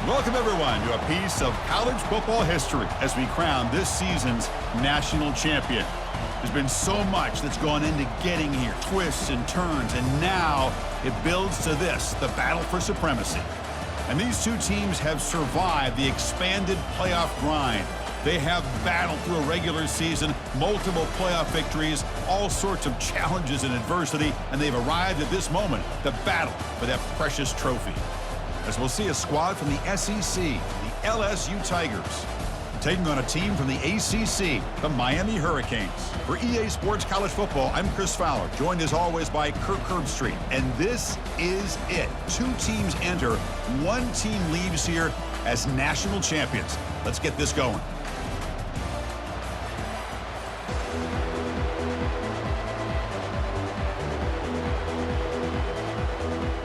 Welcome, everyone, to a piece of college football history as we crown this season's national champion. There's been so much that's gone into getting here, twists and turns, and now it builds to this, the battle for supremacy. And these two teams have survived the expanded playoff grind. They have battled through a regular season, multiple playoff victories, all sorts of challenges and adversity, and they've arrived at this moment, the battle for that precious trophy. As we'll see a squad from the SEC, the LSU Tigers, taking on a team from the ACC, the Miami Hurricanes. For EA Sports College Football, I'm Chris Fowler, joined as always by Kirk Herbstreit. And this is it. Two teams enter, one team leaves here as national champions. Let's get this going.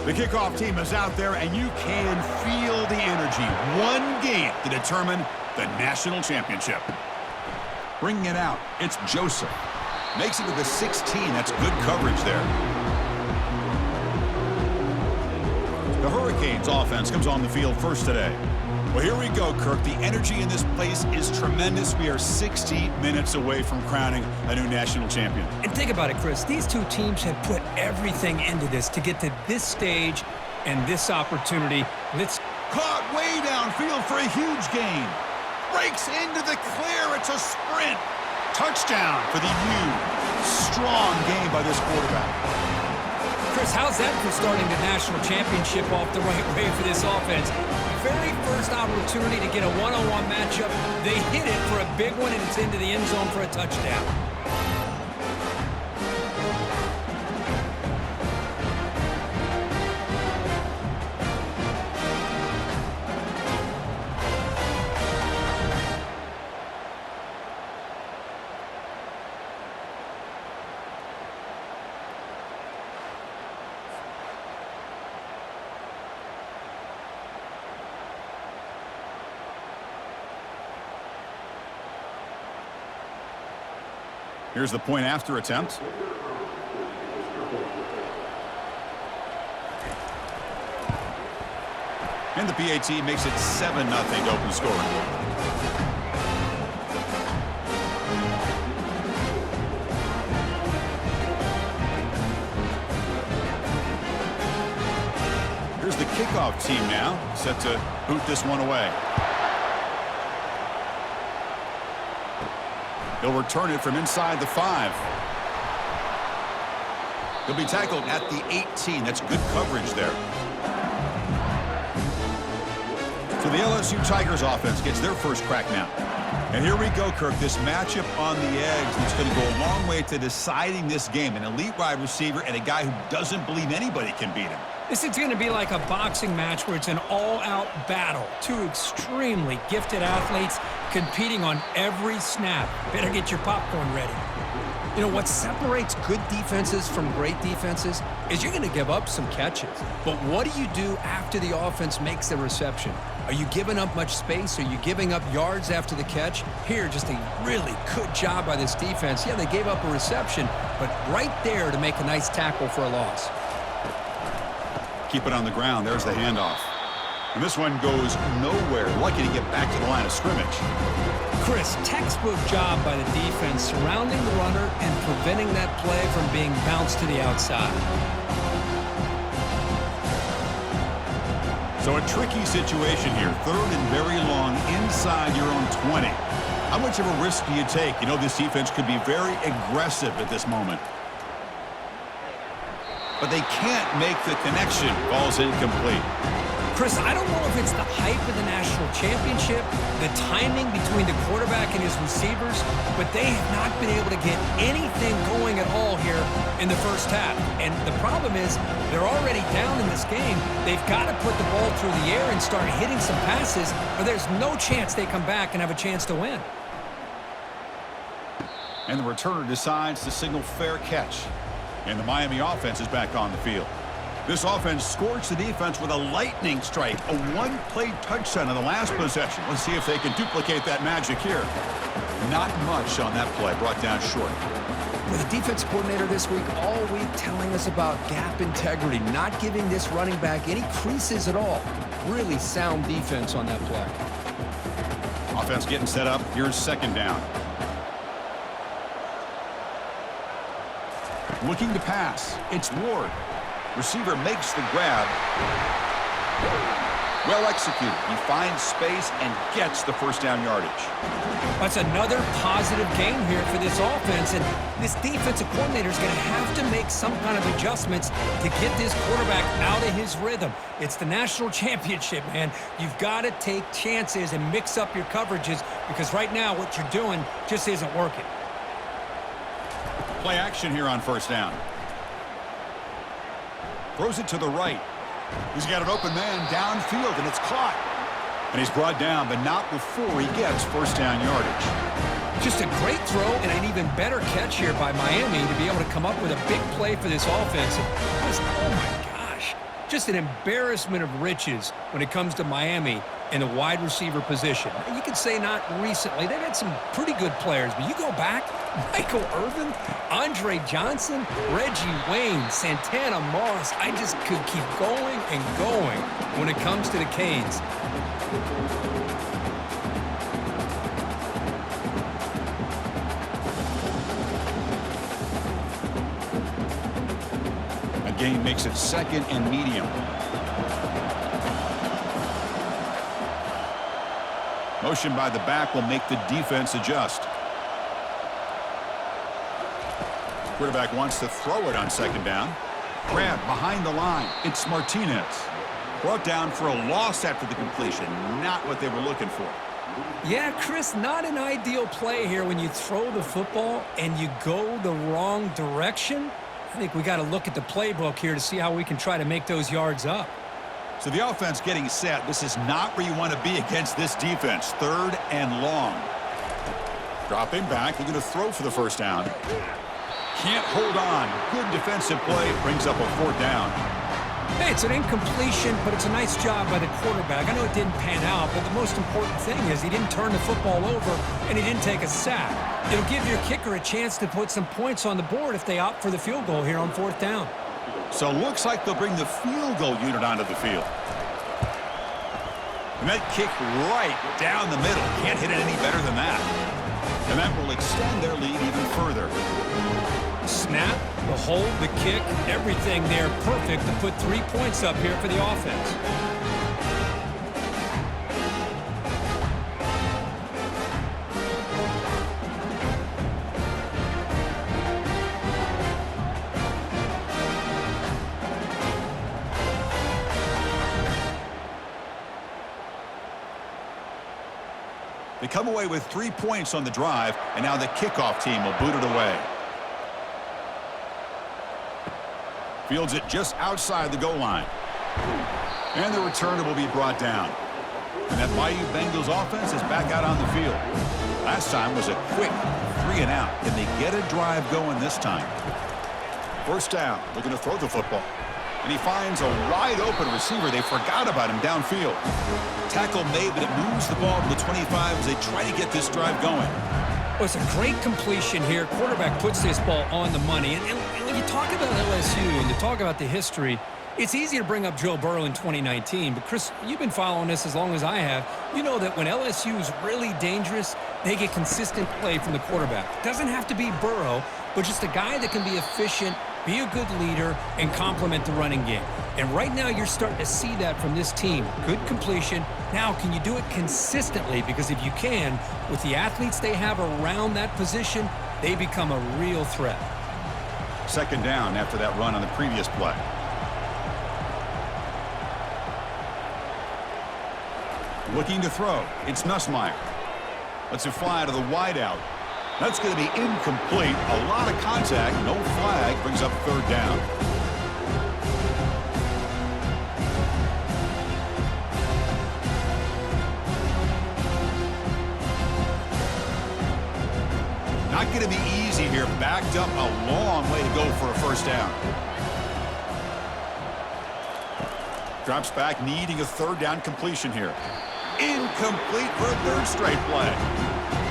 The kickoff team is out there, and you can feel the energy. One game to determine the national championship. Bringing it out, it's Joseph. Makes it to the 16. That's good coverage there. The Hurricanes offense comes on the field first today. Well, here we go, Kirk. The energy in this place is tremendous. We are 60 minutes away from crowning a new national champion. And think about it, Chris. These two teams have put everything into this to get to this stage and this opportunity. Caught way downfield for a huge gain. Breaks into the clear. It's a sprint. Touchdown for the U. Strong game by this quarterback. Chris, how's that for starting the national championship off the right way for this offense? Very first opportunity to get a one-on-one matchup. They hit it for a big one, and it's into the end zone for a touchdown. Here's the point after attempt. And the PAT makes it 7-0 to open scoring. Here's the kickoff team now, set to boot this one away. He'll return it from inside the 5. He'll be tackled at the 18. That's good coverage there. So the LSU Tigers offense gets their first crack now. And here we go, Kirk. This matchup on the edge is going to go a long way to deciding this game. An elite wide receiver and a guy who doesn't believe anybody can beat him. This is going to be like a boxing match where it's an all-out battle. Two extremely gifted athletes competing on every snap. Better get your popcorn ready. You know, what separates good defenses from great defenses is you're going to give up some catches. But what do you do after the offense makes the reception? Are you giving up much space? Are you giving up yards after the catch? Here, just a really good job by this defense. Yeah, they gave up a reception, but right there to make a nice tackle for a loss. Keep it on the ground. There's the handoff. And this one goes nowhere. Lucky to get back to the line of scrimmage. Chris, textbook job by the defense surrounding the runner and preventing that play from being bounced to the outside. So a tricky situation here. 3rd and very long inside your own 20. How much of a risk do you take? You know, this defense could be very aggressive at this moment. But they can't make the connection. Ball's incomplete. Chris, I don't know if it's the hype of the national championship, the timing between the quarterback and his receivers, but they have not been able to get anything going at all here in the first half. And the problem is they're already down in this game. They've got to put the ball through the air and start hitting some passes, or there's no chance they come back and have a chance to win. And the returner decides to signal fair catch. And the Miami offense is back on the field. This offense scorched the defense with a lightning strike, a one-play touchdown in the last possession. Let's see if they can duplicate that magic here. Not much on that play, brought down short. With the defense coordinator this week all week telling us about gap integrity, not giving this running back any creases at all. Really sound defense on that play. Offense getting set up. Here's second down. Looking to pass. It's Ward. Receiver makes the grab. Well executed. He finds space and gets the first down yardage. That's another positive gain here for this offense, and this defensive coordinator is going to have to make some kind of adjustments to get this quarterback out of his rhythm. It's the national championship, man. You've got to take chances and mix up your coverages because right now what you're doing just isn't working. Play action here on first down. Throws it to the right. He's got an open man downfield, and it's caught. And he's brought down, but not before he gets first down yardage. Just a great throw and an even better catch here by Miami to be able to come up with a big play for this offense. Oh, my gosh. Just an embarrassment of riches when it comes to Miami in the wide receiver position. You could say not recently. They've had some pretty good players, but you go back, Michael Irvin, Andre Johnson, Reggie Wayne, Santana Moss. I just could keep going and going when it comes to the Canes. A gain makes it second and medium. Motion by the back will make the defense adjust. Quarterback wants to throw it on second down. Grab behind the line. It's Martinez. Brought down for a loss after the completion. Not what they were looking for. Yeah, Chris, not an ideal play here when you throw the football and you go the wrong direction. I think we got to look at the playbook here to see how we can try to make those yards up. So the offense getting set. This is not where you want to be against this defense. Third and long. Dropping back. They're going to throw for the first down. Can't hold on. Good defensive play. Brings up a fourth down. Hey, it's an incompletion, but it's a nice job by the quarterback. I know it didn't pan out, but the most important thing is he didn't turn the football over and he didn't take a sack. It'll give your kicker a chance to put some points on the board if they opt for the field goal here on fourth down. So looks like they'll bring the field goal unit onto the field. And that kick right down the middle. Can't hit it any better than that. And that will extend their lead even further. Snap, the hold, the kick, everything there perfect to put 3 points up here for the offense. They come away with 3 points on the drive, and now the kickoff team will boot it away. Fields it just outside the goal line. And the returner will be brought down. And that Bayou Bengals offense is back out on the field. Last time was a quick 3 and out. Can they get a drive going this time? First down, looking to throw the football. And he finds a wide open receiver. They forgot about him downfield. Tackle made, but it moves the ball to the 25 as they try to get this drive going. Well, it's a great completion here. Quarterback puts this ball on the money. And when you talk about LSU and you talk about the history, it's easy to bring up Joe Burrow in 2019. But, Chris, you've been following this as long as I have. You know that when LSU is really dangerous, they get consistent play from the quarterback. It doesn't have to be Burrow, but just a guy that can be efficient, be a good leader, and complement the running game. And right now you're starting to see that from this team. Good completion. Now, can you do it consistently? Because if you can, with the athletes they have around that position, they become a real threat. Second down after that run on the previous play. Looking to throw. It's Nussmeier. Lets it fly to the wideout. That's going to be incomplete. A lot of contact. No flag. Brings up third down. Not going to be easy here. Backed up a long way to go for a first down. Drops back, needing a third down completion here. Incomplete for a third straight play.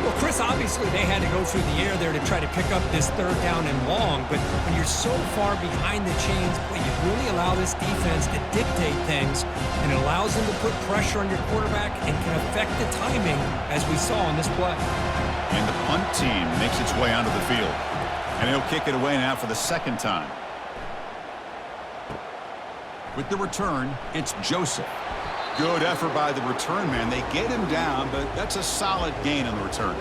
Well, Chris, obviously they had to go through the air there to try to pick up this third down and long, but when you're so far behind the chains, boy, you really allow this defense to dictate things, and it allows them to put pressure on your quarterback and can affect the timing, as we saw on this play. And the punt team makes its way onto the field. And he'll kick it away now for the second time. With the return, it's Joseph. Good effort by the return man. They get him down, but that's a solid gain on the return.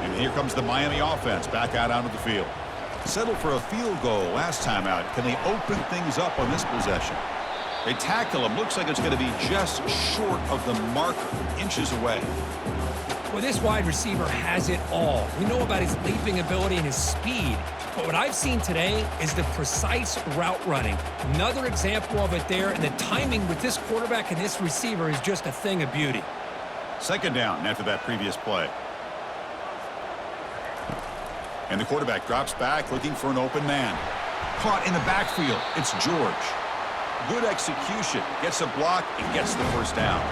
And here comes the Miami offense back out onto the field. Settled for a field goal last time out. Can they open things up on this possession? They tackle him. Looks like it's going to be just short of the marker, inches away. Well, this wide receiver has it all. We know about his leaping ability and his speed. But what I've seen today is the precise route running. Another example of it there, and the timing with this quarterback and this receiver is just a thing of beauty. Second down after that previous play. And the quarterback drops back looking for an open man. Caught in the backfield. It's George. Good execution. Gets a block and gets the first down.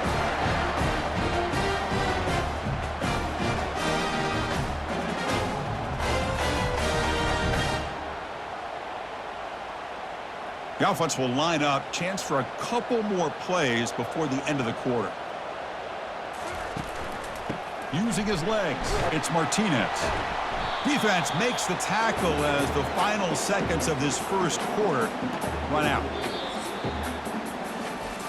The offense will line up. Chance for a couple more plays before the end of the quarter. Using his legs, it's Martinez. Defense makes the tackle as the final seconds of this first quarter run out.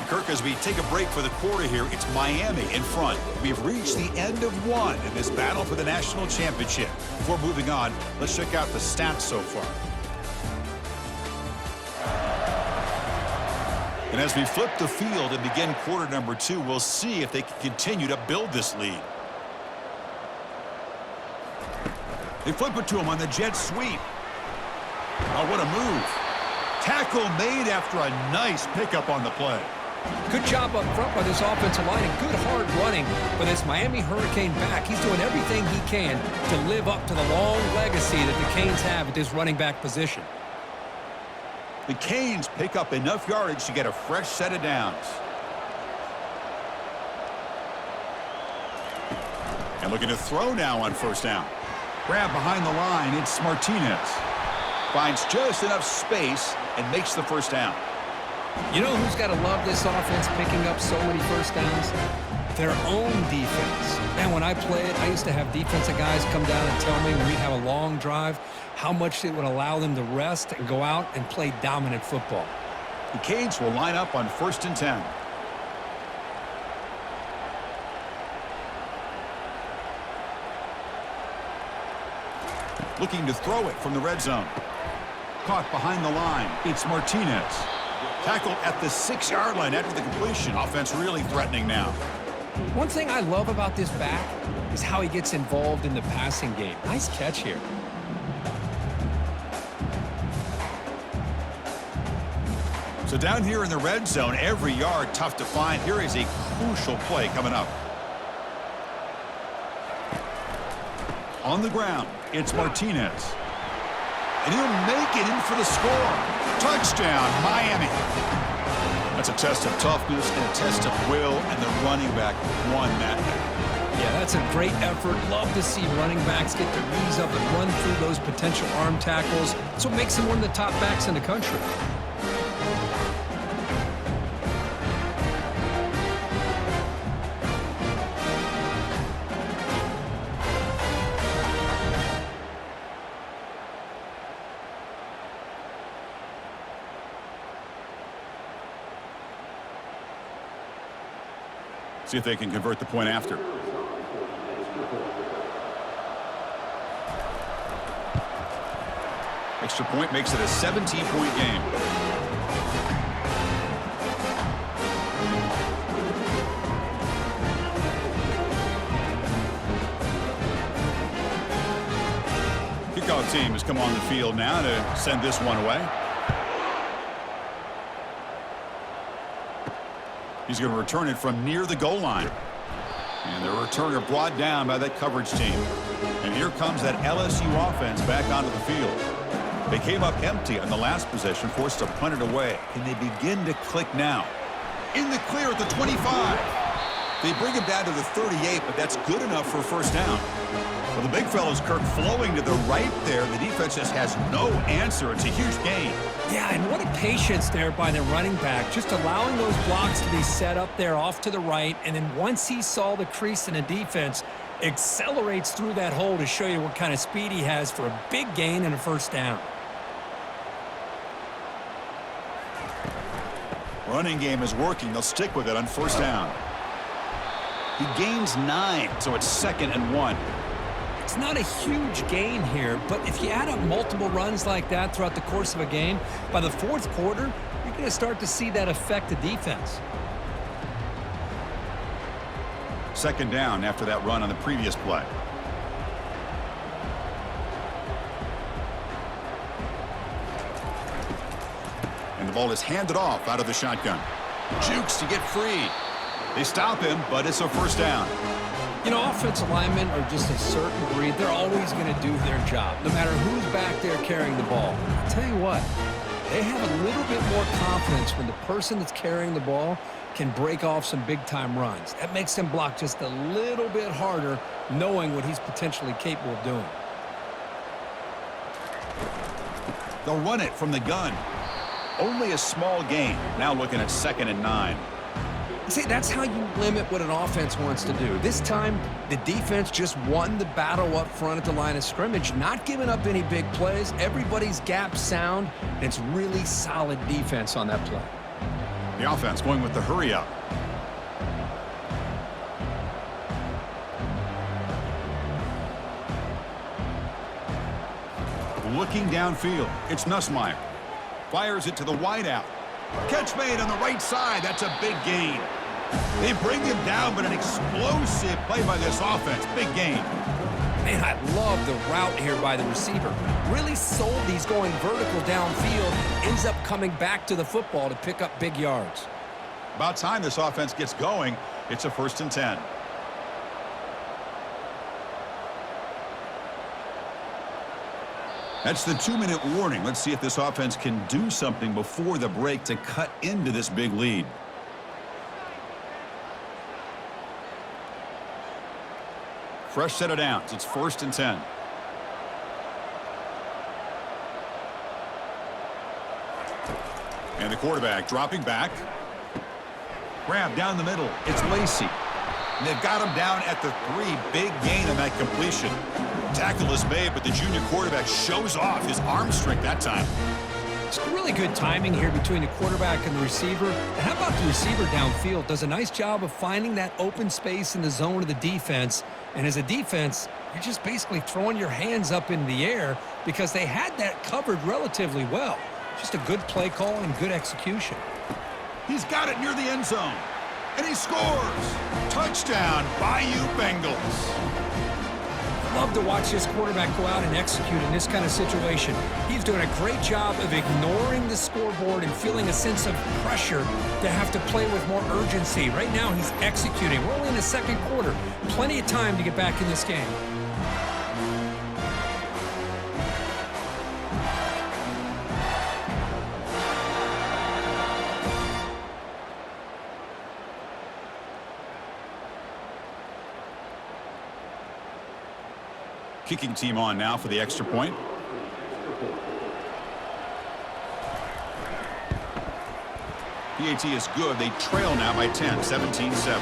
Kirk, as we take a break for the quarter here, it's Miami in front. We've reached the end of one in this battle for the national championship. Before moving on, let's check out the stats so far. And as we flip the field and begin quarter number 2, we'll see if they can continue to build this lead. They flip it to him on the jet sweep. Oh, what a move. Tackle made after a nice pickup on the play. Good job up front by this offensive line and good hard running for this Miami Hurricane back. He's doing everything he can to live up to the long legacy that the Canes have at this running back position. The Canes pick up enough yardage to get a fresh set of downs. And looking to throw now on first down. Grab behind the line, it's Martinez. Finds just enough space and makes the first down. You know who's got to love this offense picking up so many first downs? Their own defense. Man, when I played, I used to have defensive guys come down and tell me when we'd have a long drive how much it would allow them to rest and go out and play dominant football. The Canes will line up on 1st and 10. Looking to throw it from the red zone. Caught behind the line. It's Martinez. Tackled at the 6-yard line after the completion. Offense really threatening now. One thing I love about this back is how he gets involved in the passing game. Nice catch here. So down here in the red zone, every yard tough to find. Here is a crucial play coming up. On the ground, it's Martinez. And he'll make it in for the score. Touchdown, Miami. That's a test of toughness and a test of will, and the running back won that. Yeah, that's a great effort. Love to see running backs get their knees up and run through those potential arm tackles. That's what makes him one of the top backs in the country. See if they can convert the point after. Extra point makes it a 17-point game. Kickoff team has come on the field now to send this one away. He's going to return it from near the goal line. And the returner brought down by that coverage team. And here comes that LSU offense back onto the field. They came up empty on the last possession, forced to punt it away. Can they begin to click now? In the clear at the 25. They bring him down to the 38, but that's good enough for a first down. Well, the big fellow's, Kirk, flowing to the right there. The defense just has no answer. It's a huge gain. Yeah, and what a patience there by the running back, just allowing those blocks to be set up there off to the right, and then once he saw the crease in the defense, accelerates through that hole to show you what kind of speed he has for a big gain and a first down. Running game is working. They'll stick with it on first down. He gains 9, so it's 2nd and 1. It's not a huge gain here, but if you add up multiple runs like that throughout the course of a game, by the fourth quarter, you're going to start to see that affect the defense. 2nd down after that run on the previous play. And the ball is handed off out of the shotgun. Jukes to get free. They stop him, but it's a first down. You know, offensive linemen are just a certain breed. They're always going to do their job, no matter who's back there carrying the ball. I'll tell you what, they have a little bit more confidence when the person that's carrying the ball can break off some big-time runs. That makes them block just a little bit harder, knowing what he's potentially capable of doing. They'll run it from the gun. Only a small gain. Now looking at 2nd and 9. See, that's how you limit what an offense wants to do. This time, the defense just won the battle up front at the line of scrimmage, not giving up any big plays. Everybody's gap sound, and it's really solid defense on that play. The offense going with the hurry up. Looking downfield, it's Nussmeier. Fires it to the wideout. Catch made on the right side. That's a big gain. They bring him down, but an explosive play by this offense. Big gain. Man, I love the route here by the receiver. Really sold these going vertical downfield. Ends up coming back to the football to pick up big yards. About time this offense gets going. It's a 1st and 10. That's the 2-minute warning. Let's see if this offense can do something before the break to cut into this big lead. Fresh set of downs. It's 1st and 10. And the quarterback dropping back. Grab down the middle. It's Lacey. And they've got him down at the 3. Big gain on that completion. Tackle is made, but the junior quarterback shows off his arm strength that time. It's really good timing here between the quarterback and the receiver. And how about the receiver downfield? Does a nice job of finding that open space in the zone of the defense. And as a defense, you're just basically throwing your hands up in the air because they had that covered relatively well. Just a good play call and good execution. He's got it near the end zone. And he scores. Touchdown, Bayou Bengals. Love to watch this quarterback go out and execute in this kind of situation. He's doing a great job of ignoring the scoreboard and feeling a sense of pressure to have to play with more urgency. Right now, he's executing. We're only in the 2nd quarter. Plenty of time to get back in this game. Kicking team on now for the extra point. PAT is good. They trail now by 10, 17-7.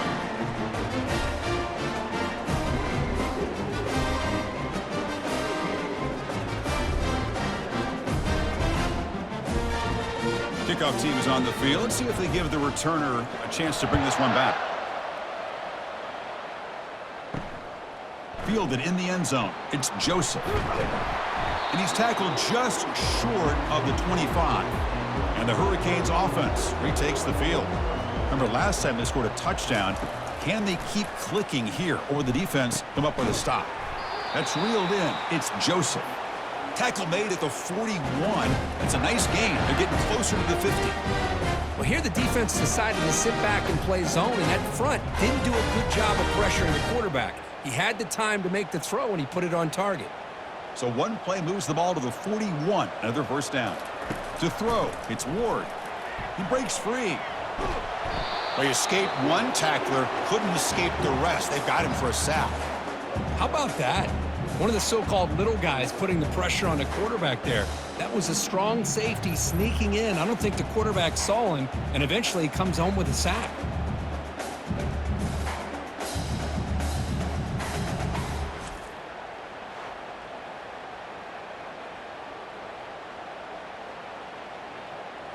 Kickoff team is on the field. Let's see if they give the returner a chance to bring this one back. Fielded in the end zone. It's Joseph. And he's tackled just short of the 25. And the Hurricanes offense retakes the field. Remember, last time they scored a touchdown. Can they keep clicking here, or will the defense come up with a stop? That's reeled in. It's Joseph. Tackle made at the 41. That's a nice gain. They're getting closer to the 50. Well, here the defense decided to sit back and play zone, and that front didn't do a good job of pressuring the quarterback. He had the time to make the throw, and he put it on target. So one play moves the ball to the 41. Another first down. To throw, it's Ward. He breaks free. Well, he escaped one tackler, couldn't escape the rest. They've got him for a sack. How about that? One of the so-called little guys putting the pressure on the quarterback there. That was a strong safety sneaking in. I don't think the quarterback saw him, and eventually he comes home with a sack.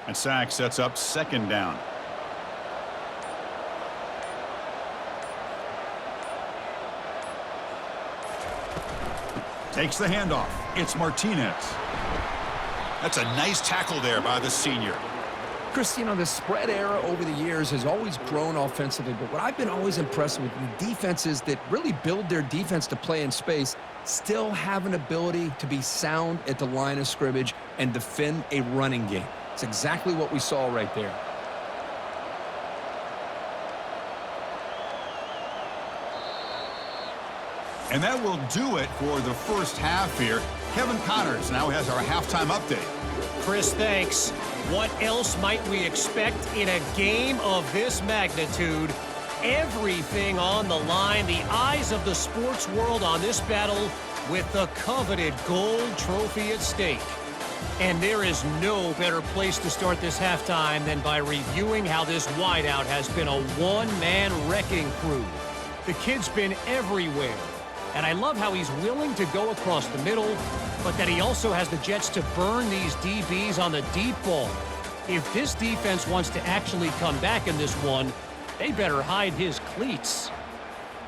And sack sets up second down. Takes the handoff. It's Martinez. That's a nice tackle there by the senior. Chris, you know, the spread era over the years has always grown offensively, but what I've been always impressed with the defenses that really build their defense to play in space still have an ability to be sound at the line of scrimmage and defend a running game. It's exactly what we saw right there. And that will do it for the first half here. Kevin Connors now has our halftime update. Chris, thanks. What else might we expect in a game of this magnitude? Everything on the line, the eyes of the sports world on this battle with the coveted gold trophy at stake. And there is no better place to start this halftime than by reviewing how this wideout has been a one-man wrecking crew. The kid's been everywhere. And I love how he's willing to go across the middle, but that he also has the Jets to burn these DBs on the deep ball. If this defense wants to actually come back in this one, they better hide his cleats.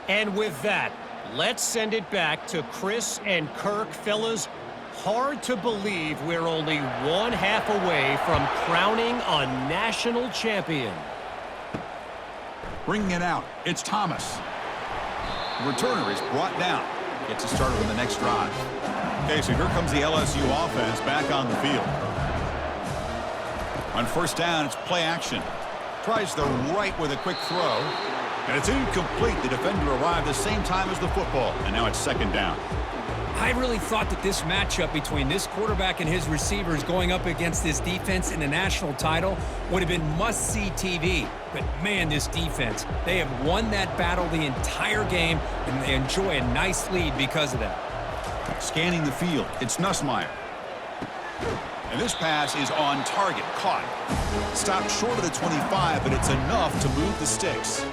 And with that, let's send it back to Chris and Kirk. Fellas, hard to believe we're only one half away from crowning a national champion. Bringing it out, it's Thomas. The returner is brought down. Gets it started on the next drive. Okay, so here comes the LSU offense back on the field. On first down, it's play action. Tries the right with a quick throw. And it's incomplete. The defender arrived the same time as the football. And now it's second down. I really thought that this matchup between this quarterback and his receivers going up against this defense in the national title would have been must-see TV. But, man, this defense, they have won that battle the entire game, and they enjoy a nice lead because of that. Scanning the field, it's Nussmeier. And this pass is on target, caught. Stopped short of the 25, but it's enough to move the sticks.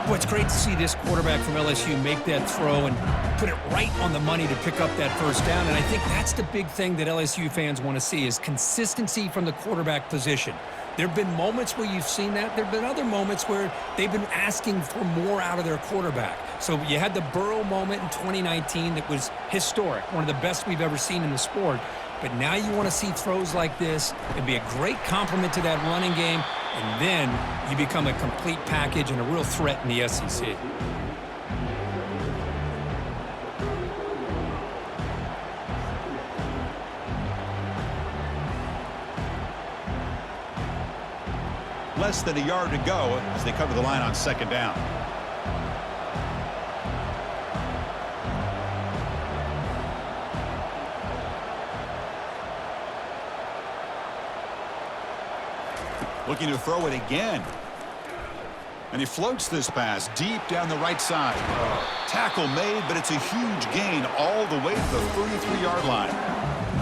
Boy, it's great to see this quarterback from LSU make that throw and put it right on the money to pick up that first down. And I think that's the big thing that LSU fans want to see is consistency from the quarterback position. There have been moments where you've seen that. There have been other moments where they've been asking for more out of their quarterback. So you had the Burrow moment in 2019 that was historic, one of the best we've ever seen in the sport. But now you want to see throws like this. It'd be a great compliment to that running game, and then you become a complete package and a real threat in the SEC. Less than a yard to go as they cover the line on second down. Looking to throw it again. And he floats this pass deep down the right side. Tackle made, but it's a huge gain all the way to the 33-yard line.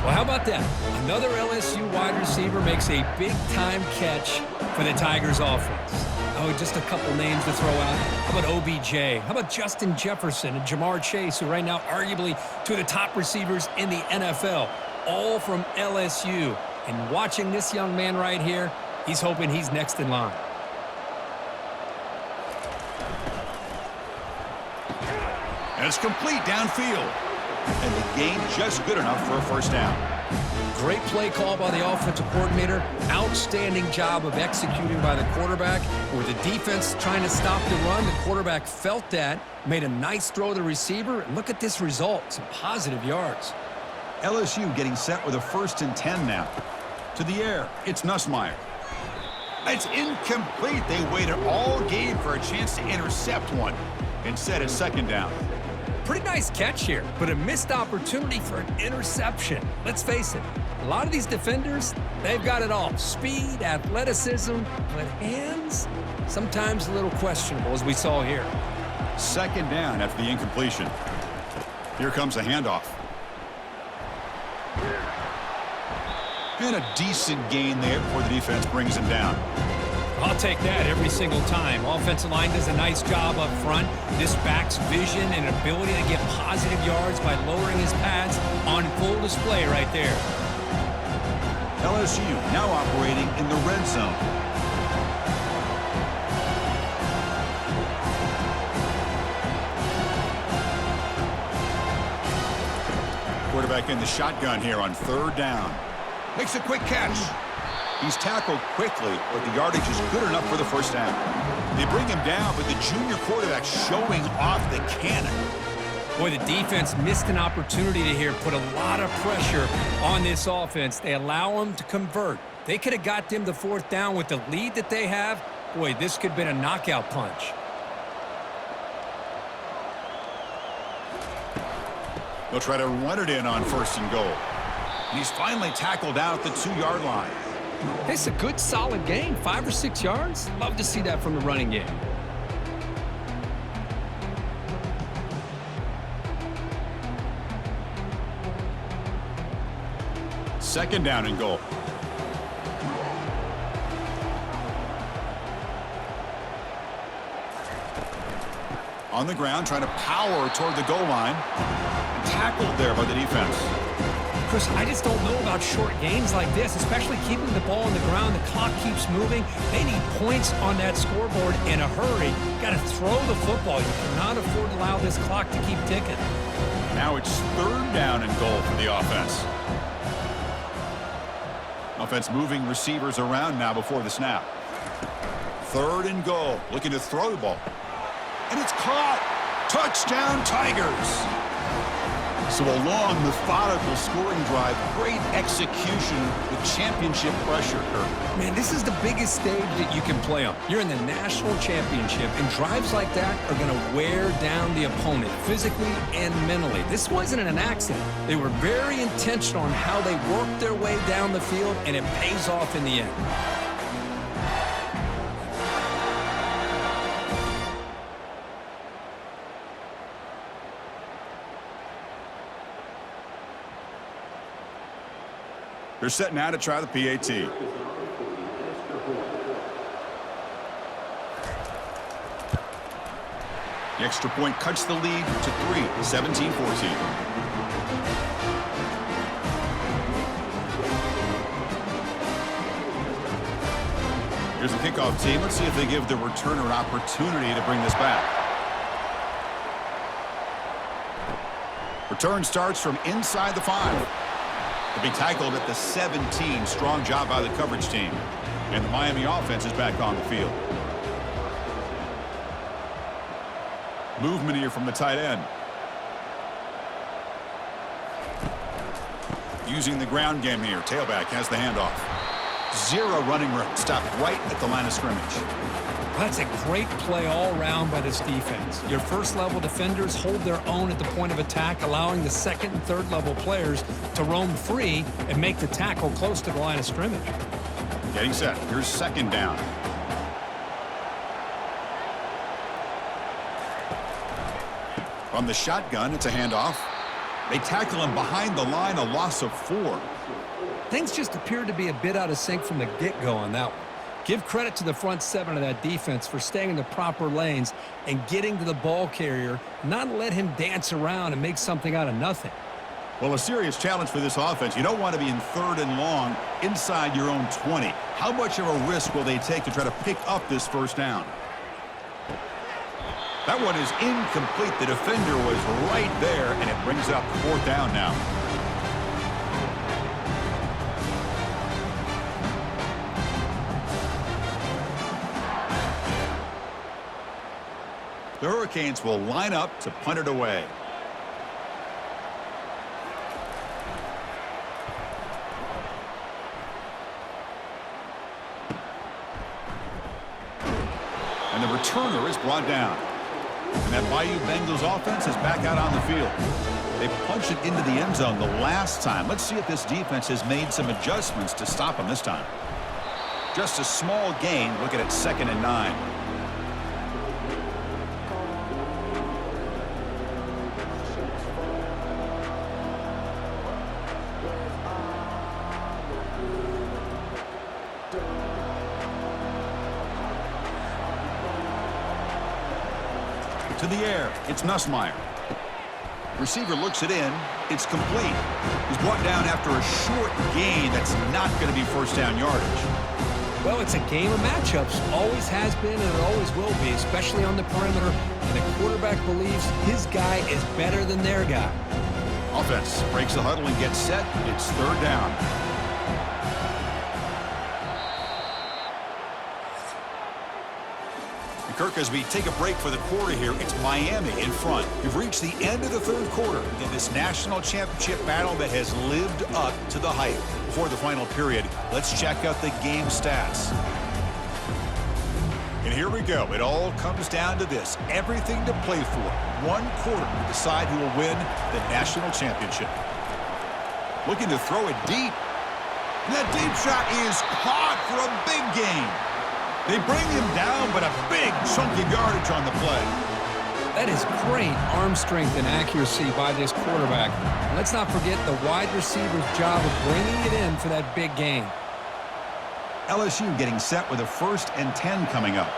Well, how about that? Another LSU wide receiver makes a big-time catch for the Tigers offense. Oh, just a couple names to throw out. How about OBJ? How about Justin Jefferson and Jamar Chase, who right now arguably two of the top receivers in the NFL, all from LSU. And watching this young man right here, he's hoping he's next in line. And it's complete downfield. And the gain just good enough for a first down. Great play call by the offensive coordinator. Outstanding job of executing by the quarterback. With the defense trying to stop the run, the quarterback felt that, made a nice throw to the receiver. And look at this result, some positive yards. LSU getting set with a 1st and 10 now. To the air, it's Nussmeier. It's incomplete. They waited all game for a chance to intercept one. Instead, it's second down. Pretty nice catch here, but a missed opportunity for an interception. Let's face it, a lot of these defenders, they've got it all. Speed, athleticism, but hands, sometimes a little questionable, as we saw here. Second down after the incompletion. Here comes a handoff. And a decent gain there before the defense brings him down. I'll take that every single time. Offensive line does a nice job up front. This back's vision and ability to get positive yards by lowering his pads on full display right there. LSU now operating in the red zone. Quarterback in the shotgun here on third down. Makes a quick catch. He's tackled quickly, but the yardage is good enough for the first down. They bring him down, but the junior quarterback showing off the cannon. Boy, the defense missed an opportunity to here put a lot of pressure on this offense. They allow them to convert. They could have got them the fourth down with the lead that they have. Boy, this could have been a knockout punch. They'll try to run it in on first and goal. And he's finally tackled out at the 2-yard line. It's a good, solid game. 5 or 6 yards. Love to see that from the running game. Second down and goal. On the ground, trying to power toward the goal line. And tackled there by the defense. Chris, I just don't know about short games like this, especially keeping the ball on the ground. The clock keeps moving. They need points on that scoreboard in a hurry. Got to throw the football. You cannot afford to allow this clock to keep ticking. Now it's third down and goal for the offense. Offense moving receivers around now before the snap. Third and goal. Looking to throw the ball. And it's caught. Touchdown, Tigers. So a long, methodical scoring drive. Great execution with championship pressure, Kirk. Man, this is the biggest stage that you can play on. You're in the national championship, and drives like that are going to wear down the opponent physically and mentally. This wasn't an accident. They were very intentional on how they worked their way down the field, and it pays off in the end. They're set now to try the PAT. The extra point cuts the lead to 3, 17-14. Here's the kickoff team. Let's see if they give the returner an opportunity to bring this back. Return starts from inside the 5. To be tackled at the 17. Strong job by the coverage team. And the Miami offense is back on the field. Movement here from the tight end. Using the ground game here. Tailback has the handoff. 0 running room. Stopped right at the line of scrimmage. That's a great play all around by this defense. Your first-level defenders hold their own at the point of attack, allowing the second and third-level players to roam free and make the tackle close to the line of scrimmage. Getting set. Here's second down. From the shotgun, it's a handoff. They tackle him behind the line, a loss of 4. Things just appeared to be a bit out of sync from the get-go on that one. Give credit to the front 7 of that defense for staying in the proper lanes and getting to the ball carrier, not let him dance around and make something out of nothing. Well, a serious challenge for this offense. You don't want to be in third and long inside your own 20. How much of a risk will they take to try to pick up this first down? That one is incomplete. The defender was right there, and it brings up fourth down now. The Hurricanes will line up to punt it away. And the returner is brought down. And that Bayou Bengals offense is back out on the field. They punched it into the end zone the last time. Let's see if this defense has made some adjustments to stop them this time. Just a small gain. Looking at 2nd and 9. To the air, it's Nussmeier. Receiver looks it in. It's complete. He's brought down after a short gain that's not going to be first down yardage. Well, it's a game of matchups. Always has been and it always will be, especially on the perimeter. And the quarterback believes his guy is better than their guy. Offense breaks the huddle and gets set. It's 3rd down. Kirk, as we take a break for the quarter here, it's Miami in front. We've reached the end of the 3rd quarter in this national championship battle that has lived up to the hype. Before the final period, let's check out the game stats. And here we go. It all comes down to this. Everything to play for. 1 quarter to decide who will win the national championship. Looking to throw it deep. And that deep shot is caught for a big gain. They bring him down, but a big chunk of yardage on the play. That is great arm strength and accuracy by this quarterback. And let's not forget the wide receiver's job of bringing it in for that big gain. LSU getting set with a 1st and 10 coming up.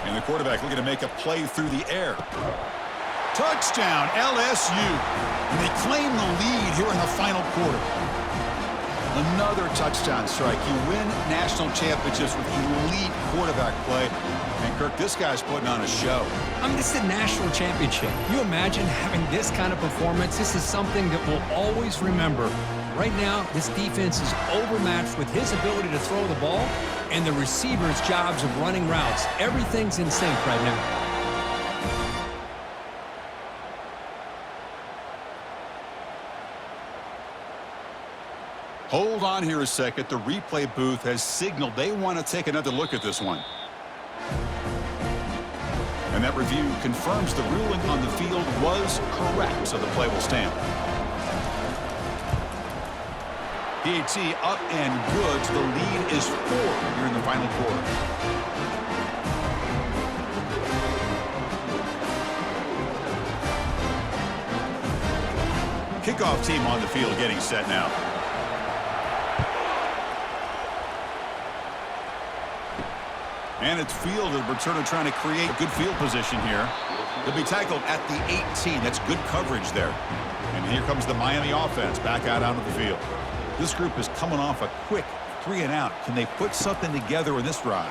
And the quarterback looking to make a play through the air. Touchdown, LSU. And they claim the lead here in the final quarter. Another touchdown strike. You win national championships with elite quarterback play. And, Kirk, this guy's putting on a show. I mean, this is a national championship. You imagine having this kind of performance? This is something that we'll always remember. Right now, this defense is overmatched with his ability to throw the ball and the receiver's jobs of running routes. Everything's in sync right now. Hold on here a second. The replay booth has signaled they want to take another look at this one. And that review confirms the ruling on the field was correct, so the play will stand. PAT up and good, so the lead is 4 here in the final quarter. Kickoff team on the field getting set now. And it's field, the returner trying to create good field position here. They'll be tackled at the 18. That's good coverage there. And here comes the Miami offense back out onto the field. This group is coming off a quick 3 and out. Can they put something together in this drive?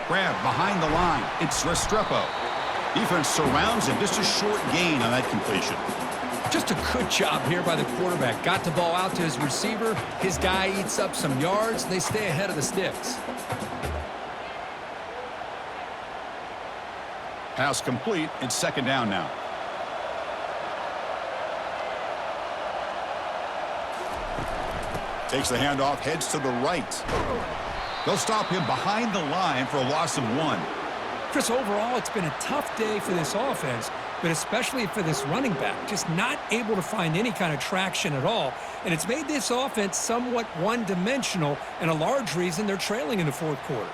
Grab behind the line. It's Restrepo. Defense surrounds him. Just a short gain on that completion. Just a good job here by the quarterback. Got the ball out to his receiver. His guy eats up some yards. They stay ahead of the sticks. Pass complete. It's 2nd down now. Takes the handoff, heads to the right. They'll stop him behind the line for a loss of 1. Chris, overall, it's been a tough day for this offense, but especially for this running back. Just not able to find any kind of traction at all. And it's made this offense somewhat one-dimensional, and a large reason they're trailing in the 4th quarter.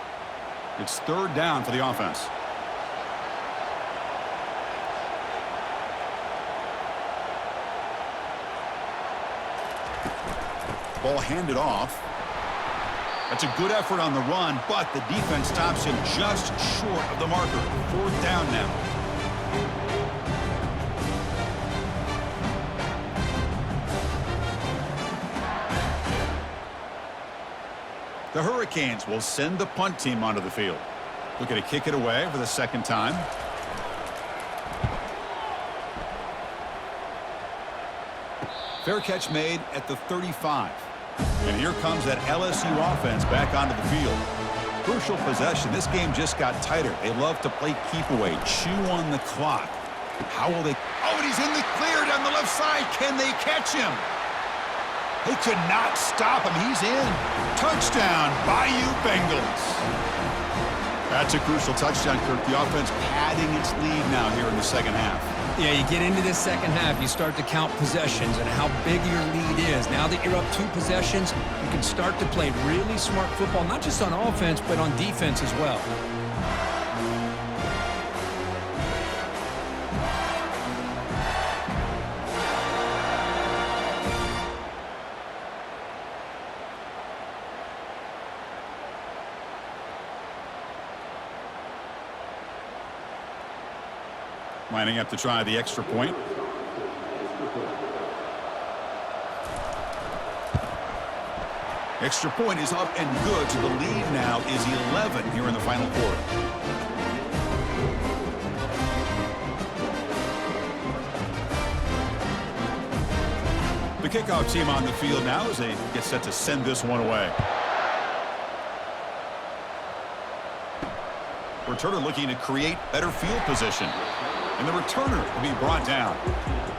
It's 3rd down for the offense. Ball handed off. That's a good effort on the run, but the defense stops him just short of the marker. 4th down now. The Hurricanes will send the punt team onto the field. Looking to kick it away for the 2nd time. Fair catch made at the 35. And here comes that LSU offense back onto the field. Crucial possession. This game just got tighter. They love to play keep away, chew on the clock. How will they? Oh, and he's in the clear down the left side. Can they catch him? They could not stop him. He's in. Touchdown, Bayou Bengals. That's a crucial touchdown, Kirk. The offense padding its lead now here in the second half. Yeah, you get into this second half, you start to count possessions and how big your lead is. Now that you're up 2 possessions, you can start to play really smart football, not just on offense, but on defense as well. Lining up to try the extra point. Extra point is up and good, so the lead now is 11 here in the final quarter. The kickoff team on the field now as they get set to send this one away. Returner looking to create better field position. And the returner will be brought down.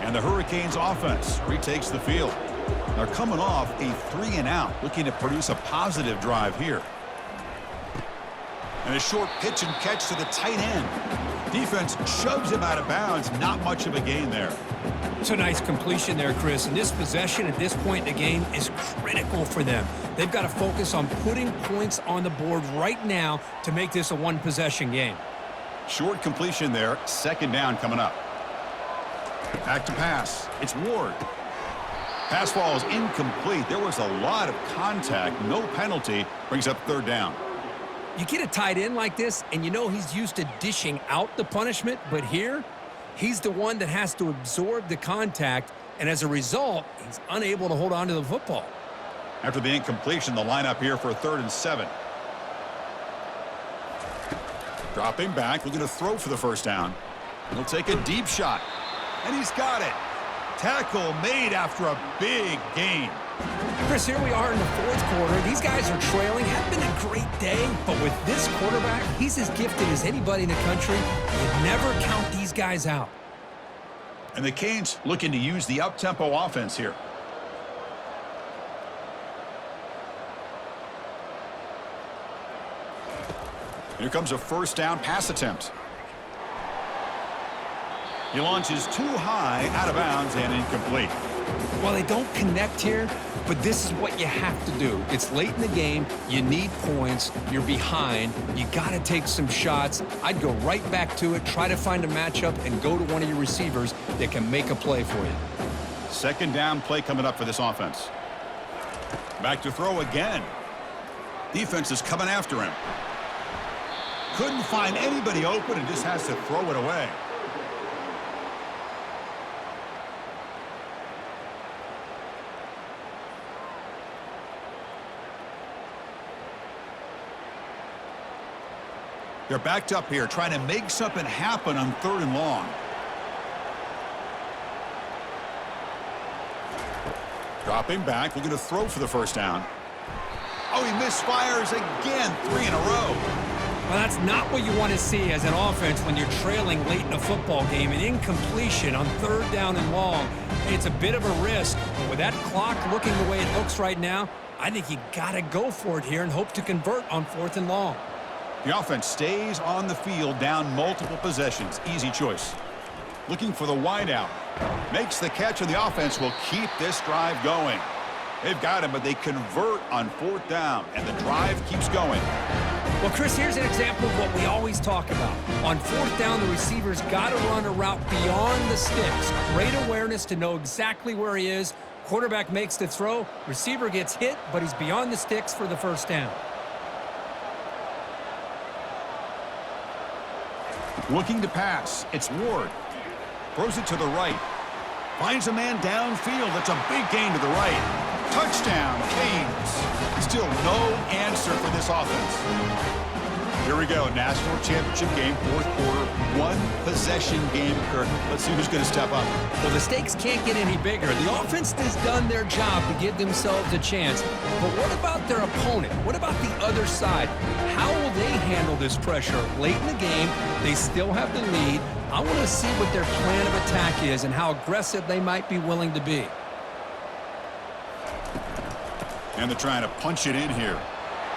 And the Hurricanes offense retakes the field. They're coming off a 3-and-out, looking to produce a positive drive here. And a short pitch and catch to the tight end. Defense shoves him out of bounds. Not much of a gain there. It's a nice completion there, Chris. And this possession at this point in the game is critical for them. They've got to focus on putting points on the board right now to make this a one-possession game. Short completion there. Second down coming up. Back to pass. It's Ward. Pass ball is incomplete. There was a lot of contact. No penalty. Brings up third down. You get a tight end like this, and you know he's used to dishing out the punishment, but here, he's the one that has to absorb the contact, and as a result, he's unable to hold on to the football. After the incompletion, the lineup here for a 3rd and 7. Dropping back, looking to throw for the first down. He'll take a deep shot, and he's got it. Tackle made after a big gain. Chris, here we are in the 4th quarter. These guys are trailing. Had been a great day, but with this quarterback, he's as gifted as anybody in the country. You never count these guys out. And the Canes looking to use the up-tempo offense here. Here comes a first down pass attempt. He launches too high, out of bounds, and incomplete. Well, they don't connect here, but this is what you have to do. It's late in the game. You need points. You're behind. You got to take some shots. I'd go right back to it, try to find a matchup, and go to one of your receivers that can make a play for you. Second down play coming up for this offense. Back to throw again. Defense is coming after him. Couldn't find anybody open and just has to throw it away. They're backed up here, trying to make something happen on 3rd and long. Dropping back, looking to throw for the first down. Oh, he misfires again, 3 in a row. Well, that's not what you want to see as an offense when you're trailing late in a football game. An incompletion on 3rd down and long. It's a bit of a risk. With that clock looking the way it looks right now, I think you got to go for it here and hope to convert on 4th and long. The offense stays on the field, down multiple possessions. Easy choice. Looking for the wideout. Makes the catch, and the offense will keep this drive going. They've got him, but they convert on 4th down, and the drive keeps going. Well, Chris, here's an example of what we always talk about. On 4th down, the receiver's got to run a route beyond the sticks. Great awareness to know exactly where he is. Quarterback makes the throw. Receiver gets hit, but he's beyond the sticks for the first down. Looking to pass. It's Ward. Throws it to the right. Finds a man downfield. That's a big gain to the right. Touchdown, Canes. Still no answer for this offense. Here we go. National championship game, 4th quarter. One possession game, Kirk. Let's see who's going to step up. Well, the stakes can't get any bigger. The offense has done their job to give themselves a chance. But what about their opponent? What about the other side? How will they handle this pressure? Late in the game, they still have the lead. I want to see what their plan of attack is and how aggressive they might be willing to be. And they're trying to punch it in here.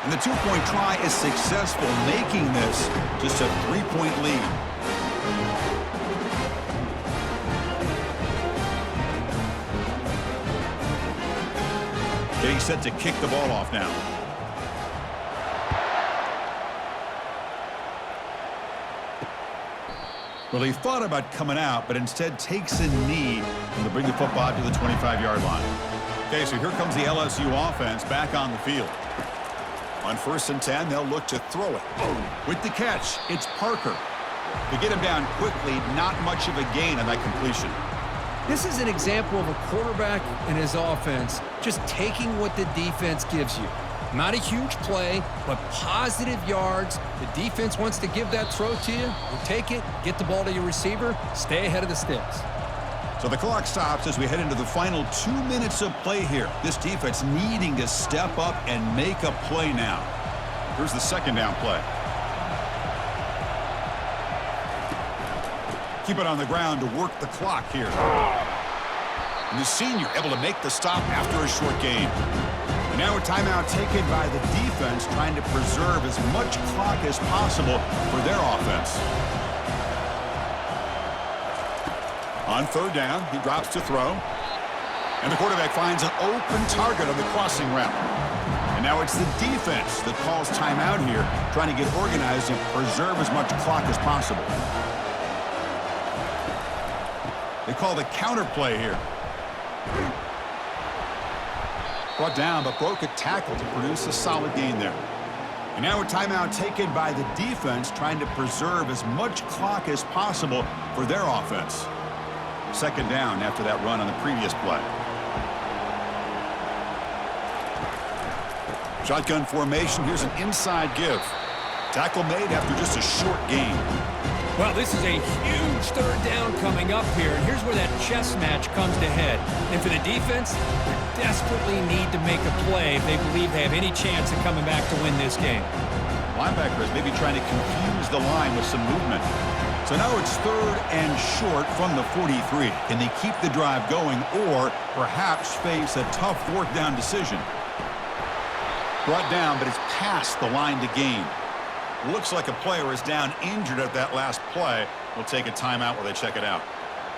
And the two-point try is successful, making this just a 3-point lead. Getting set to kick the ball off now. Well, he thought about coming out, but instead takes a knee and to bring the football to the 25-yard line. Okay, so here comes the LSU offense back on the field. On 1st and 10, they'll look to throw it. With the catch, it's Parker. To get him down quickly, not much of a gain on that completion. This is an example of a quarterback and his offense just taking what the defense gives you. Not a huge play, but positive yards. The defense wants to give that throw to you. You take it, get the ball to your receiver, stay ahead of the sticks. So the clock stops as we head into the final 2 minutes of play here. This defense needing to step up and make a play now. Here's the 2nd down play. Keep it on the ground to work the clock here. And the senior able to make the stop after a short gain. And now a timeout taken by the defense, trying to preserve as much clock as possible for their offense. On 3rd down, he drops to throw. And the quarterback finds an open target on the crossing route. And now it's the defense that calls timeout here, trying to get organized and preserve as much clock as possible. They call the counter play here. Brought down, but broke a tackle to produce a solid gain there. And now a timeout taken by the defense, trying to preserve as much clock as possible for their offense. 2nd down after that run on the previous play. Shotgun formation. Here's an inside give. Tackle made after just a short gain. Well, this is a huge 3rd down coming up here, and here's where that chess match comes to head. And for the defense, they desperately need to make a play if they believe they have any chance of coming back to win this game. Linebackers maybe trying to confuse the line with some movement. So now it's 3rd and short from the 43. Can they keep the drive going or perhaps face a tough 4th down decision? Brought down, but it's past the line to gain. Looks like a player is down injured at that last play. We'll take a timeout while they check it out.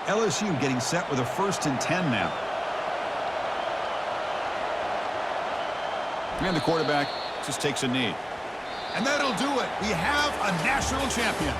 LSU getting set with a 1st and 10 now. And the quarterback just takes a knee. And that'll do it. We have a national champion.